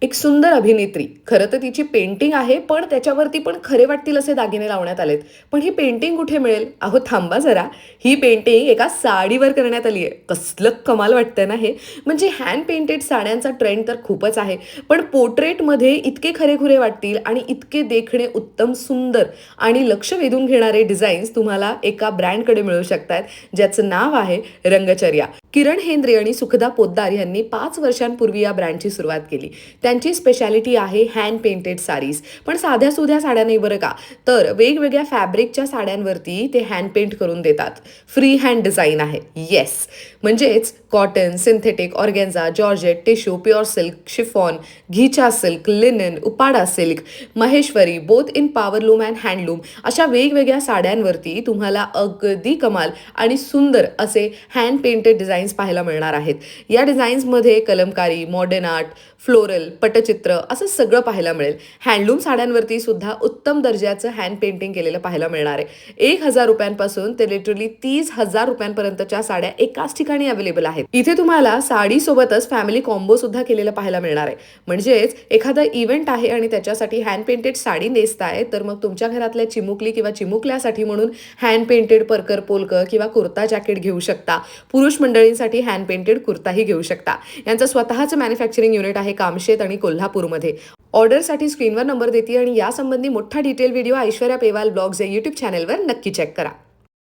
एक सुंदर अभिनेत्री. खरं तर तिची पेंटिंग आहे, पण त्याच्यावरती पण खरे वाटतील असे दागिने लावण्यात आलेत. पण ही पेंटिंग कुठे मिळेल? अहो थांबा जरा. ही पेंटिंग एका साडीवर करण्यात आली आहे. कसलं कमाल वाटतंय ना हे? म्हणजे हँड पेंटेड साड्यांचा ट्रेंड तर खूपच आहे. पण पोर्ट्रेटमध्ये इतके खरेखुरे वाटतील आणि इतके देखणे उत्तम, सुंदर आणि लक्ष वेधून घेणारे डिझाईन्स तुम्हाला एका ब्रँडकडे मिळू शकतात, ज्याचं नाव आहे रंगचर्या. किरण हेंद्रे आणि सुखदा पोद्दार यांनी 5 वर्षांपूर्वी या ब्रँडची सुरुवात केली. त्यांची स्पेशालिटी आहे हँड पेंटेड साडीज. पण साध्या-सुध्या साड्या नाही बरं का. तर वेगवेगळ्या फॅब्रिकच्या साड्यांवरती ते हँड पेंट करून देतात. फ्री हँड डिझाइन आहे. येस. म्हणजेच cotton, synthetic, organza, georgette, tissue, pure silk, chiffon, ghicha silk, linen, Uppada silk, Maheshwari, both in powerloom and handloom अशा वेगवेगळ्या साड्यांवरती तुम्हाला अगदी कमाल आणि सुंदर असे हँड पेंटेड डिझाईन्स पाहायला मिळणार आहेत. या डिझाईन्समध्ये Kalamkari, modern art, floral, Pattachitra असं सगळं पाहायला मिळेल. हँडलूम साड्यांवरती सुद्धा उत्तम दर्जाचं हँड पेंटिंग केलेलं पाहायला मिळणार आहे. ₹1,000 ते लिटरली ₹30,000 साड्या एकाच ठिकाणी अवेलेबल आहेत. इथे तुम्हाला साडीसोबतच फॅमिली कॉम्बो सुद्धा केलेलं पाहायला मिळणार आहे. म्हणजेच एखादा इव्हेंट आहे आणि त्याच्यासाठी हँड पेंटेड साडी नेसताय, तर मग तुमच्या घरातल्या चिमुकली किंवा चिमुकल्यासाठी म्हणून हँड पेंटेड परकर पोलकं किंवा कुर्ता जॅकेट घेऊ शकता. पुरुष मंडळींसाठी हँड पेंटेड कुर्ताही घेऊ शकता. यांचं स्वतःचं मॅन्युफॅक्चरिंग युनिट आहे कामशेत आणि कोल्हापूरमध्ये. ऑर्डरसाठी स्क्रीनवर नंबर देते आणि यासंबंधी मोठा detail video Aishwarya Pewal blogs या यूट्यूब चॅनलवर नक्की चेक करा.